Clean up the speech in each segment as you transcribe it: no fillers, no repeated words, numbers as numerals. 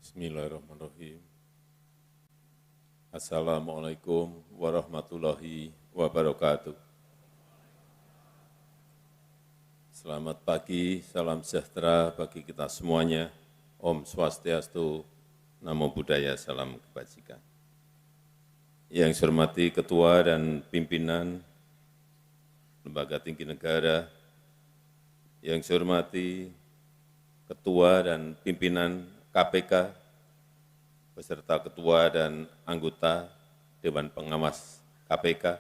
Bismillahirrahmanirrahim. Assalamualaikum warahmatullahi wabarakatuh. Selamat pagi, salam sejahtera bagi kita semuanya. Om Swastiastu, Namo Buddhaya, salam kebajikan. Yang saya hormati Ketua dan Pimpinan Lembaga Tinggi Negara, yang saya hormati Ketua dan Pimpinan KPK, beserta Ketua dan anggota Dewan Pengawas KPK,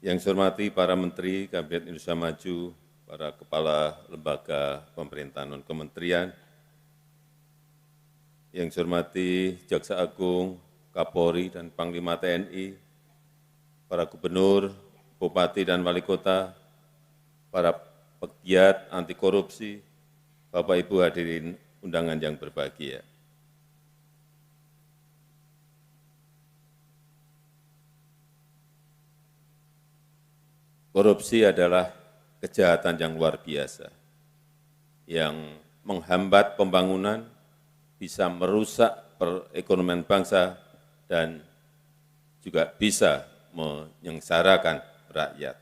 yang saya hormati para Menteri Kabinet Indonesia Maju, para Kepala Lembaga Pemerintahan non-kementerian, yang saya hormati Jaksa Agung, Kapolri, dan Panglima TNI, para Gubernur, Bupati, dan Wali Kota, para pegiat anti korupsi, Bapak Ibu hadirin undangan yang berbahagia. Korupsi adalah kejahatan yang luar biasa, yang menghambat pembangunan, bisa merusak perekonomian bangsa, dan juga bisa menyengsarakan rakyat.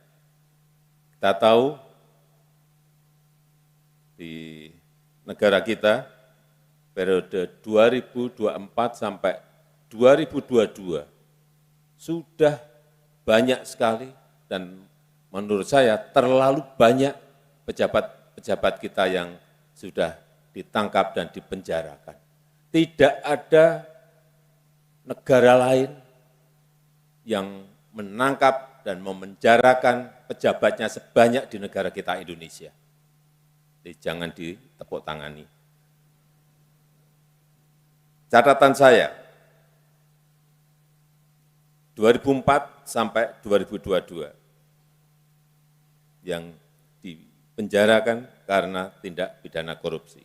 Kita tahu di negara kita, periode 2024 sampai 2022, sudah banyak sekali dan menurut saya terlalu banyak pejabat-pejabat kita yang sudah ditangkap dan dipenjarakan. Tidak ada negara lain yang menangkap dan memenjarakan pejabatnya sebanyak di negara kita Indonesia. Jadi jangan ditepuk tangani. Catatan saya, 2004 sampai 2022, yang dipenjarakan karena tindak pidana korupsi.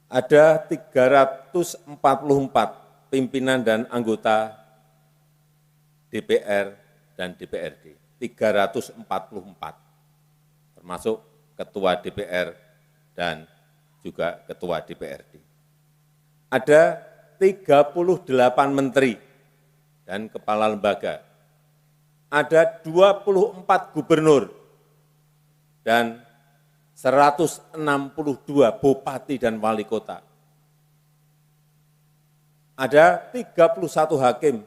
Ada 344 pimpinan dan anggota DPR dan DPRD, 344, termasuk Ketua DPR dan juga Ketua DPRD. Ada 38 menteri dan kepala lembaga, ada 24 gubernur dan 162 bupati dan wali kota. Ada 31 hakim,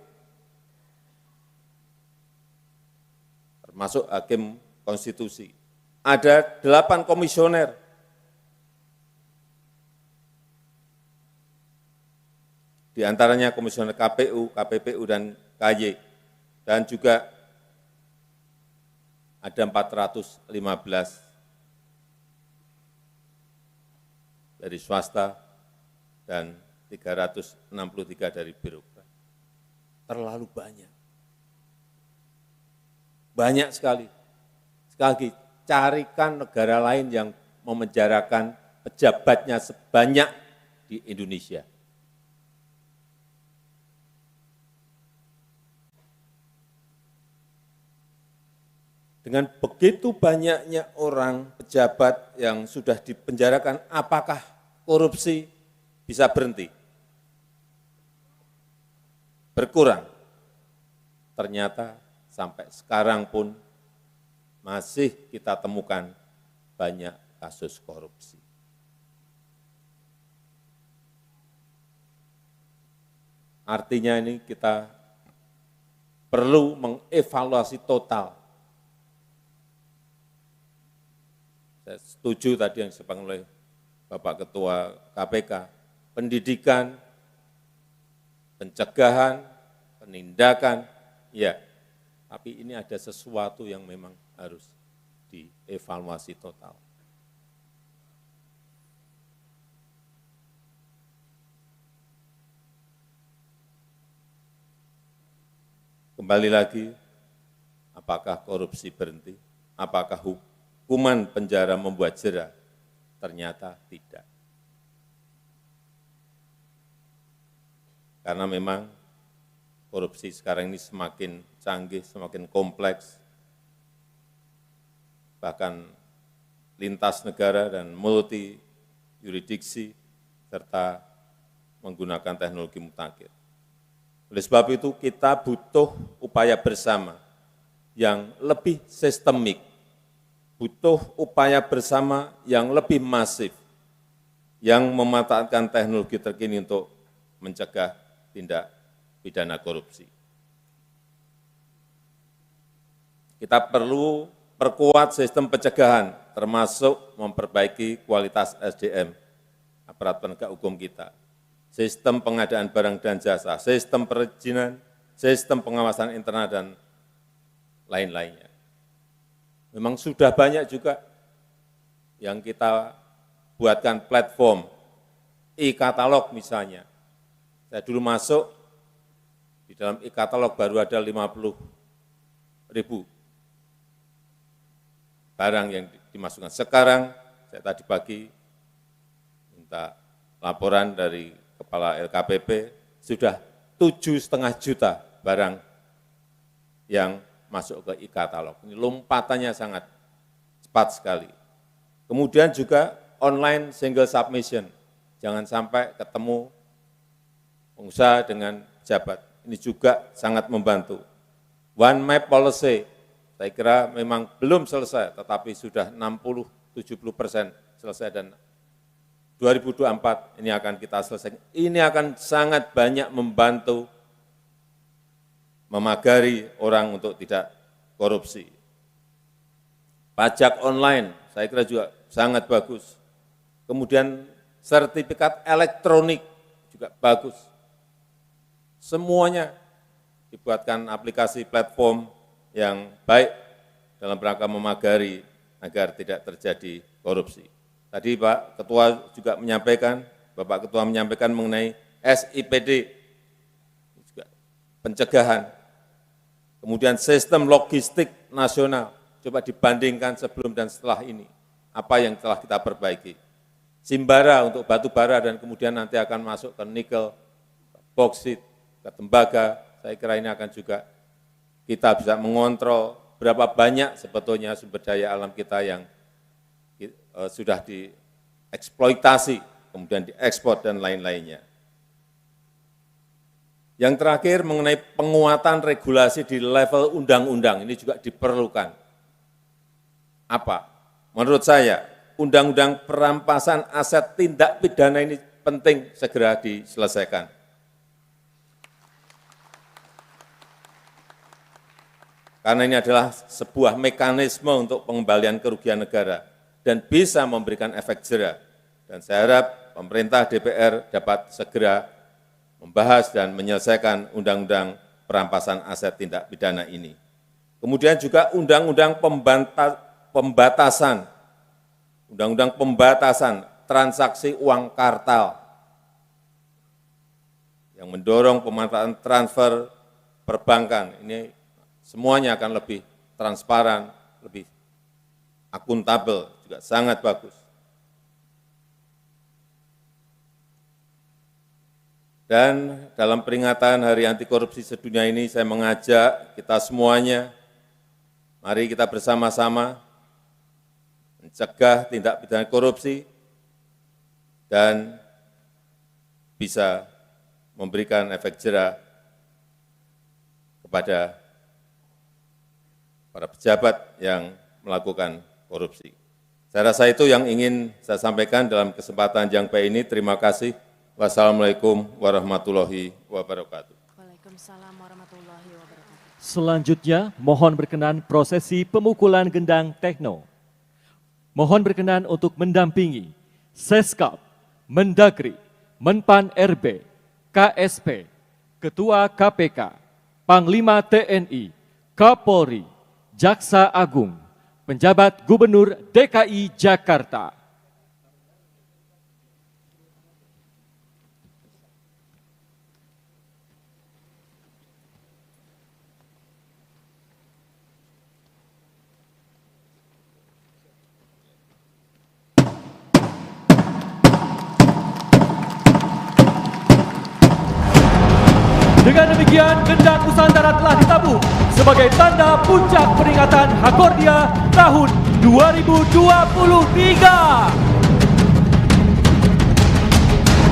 termasuk hakim konstitusi. Ada 8 komisioner, di antaranya komisioner KPU, KPPU, dan KY, dan juga ada 415 dari swasta dan 363 dari birokrat. Terlalu banyak. Banyak sekali. Sekali lagi, carikan negara lain yang memenjarakan pejabatnya sebanyak di Indonesia. Dengan begitu banyaknya orang pejabat yang sudah dipenjarakan, apakah korupsi bisa berhenti? Berkurang. Ternyata sampai sekarang pun masih kita temukan banyak kasus korupsi. Artinya ini kita perlu mengevaluasi total. Saya setuju tadi yang disampaikan oleh Bapak Ketua KPK, pendidikan, pencegahan, penindakan, ya, tapi ini ada sesuatu yang memang harus dievaluasi total. Kembali lagi, apakah korupsi berhenti? Apakah hukuman penjara membuat jera? Ternyata tidak. Karena memang korupsi sekarang ini semakin canggih, semakin kompleks, bahkan lintas negara dan multi yuridiksi, serta menggunakan teknologi mutakhir. Oleh sebab itu kita butuh upaya bersama yang lebih sistemik, butuh upaya bersama yang lebih masif, yang memanfaatkan teknologi terkini untuk mencegah tindak pidana korupsi. Kita perlu perkuat sistem pencegahan, termasuk memperbaiki kualitas SDM, aparat penegak hukum kita, sistem pengadaan barang dan jasa, sistem perizinan, sistem pengawasan internal, dan lain-lainnya. Memang sudah banyak juga yang kita buatkan platform, e-katalog misalnya. Saya dulu masuk, di dalam e-katalog baru ada 50.000 barang yang dimasukkan. Sekarang, saya tadi pagi minta laporan dari Kepala LKPP, sudah 7,5 juta barang yang masuk ke e-katalog. Ini lompatannya sangat cepat sekali. Kemudian juga online single submission. Jangan sampai ketemu pengusaha dengan pejabat. Ini juga sangat membantu. One Map Policy, saya kira memang belum selesai, tetapi sudah 60-70% selesai, dan 2024 ini akan kita selesaikan. Ini akan sangat banyak membantu memagari orang untuk tidak korupsi. Pajak online, saya kira juga sangat bagus. Kemudian sertifikat elektronik juga bagus. Semuanya dibuatkan aplikasi platform yang baik dalam rangka memagari agar tidak terjadi korupsi. Tadi Pak Ketua juga menyampaikan, Bapak Ketua menyampaikan mengenai SIPD, juga pencegahan. Kemudian sistem logistik nasional, coba dibandingkan sebelum dan setelah ini, apa yang telah kita perbaiki. Simbara untuk batu bara dan kemudian nanti akan masuk ke nikel, boksit, ke tembaga, saya kira ini akan juga kita bisa mengontrol berapa banyak sebetulnya sumber daya alam kita yang sudah dieksploitasi, kemudian diekspor dan lain-lainnya. Yang terakhir mengenai penguatan regulasi di level undang-undang, ini juga diperlukan. Apa? Menurut saya, undang-undang perampasan aset tindak pidana ini penting segera diselesaikan. Karena ini adalah sebuah mekanisme untuk pengembalian kerugian negara dan bisa memberikan efek jera. Dan saya harap pemerintah DPR dapat segera membahas dan menyelesaikan undang-undang perampasan aset tindak pidana ini. Kemudian juga undang-undang pembatasan transaksi uang kartal yang mendorong pemanfaatan transfer perbankan. Ini semuanya akan lebih transparan, lebih akuntabel, juga sangat bagus. Dan dalam peringatan Hari Anti Korupsi Sedunia ini, saya mengajak kita semuanya, mari kita bersama-sama mencegah tindak pidana korupsi dan bisa memberikan efek jera kepada para pejabat yang melakukan korupsi. Saya rasa itu yang ingin saya sampaikan dalam kesempatan yang baik ini. Terima kasih. Wassalamualaikum warahmatullahi wabarakatuh. Waalaikumsalam warahmatullahi wabarakatuh. Selanjutnya, mohon berkenan prosesi pemukulan gendang tekno. Mohon berkenan untuk mendampingi Seskap, Mendagri, Menpan RB, KSP, Ketua KPK, Panglima TNI, Kapolri, Jaksa Agung, penjabat Gubernur DKI Jakarta. Dengan demikian, gendang Nusantara telah ditabuh sebagai tanda puncak peringatan Hakordia tahun 2023.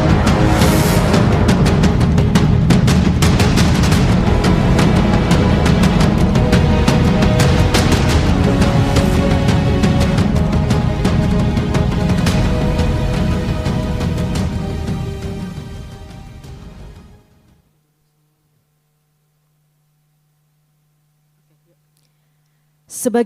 Sebagai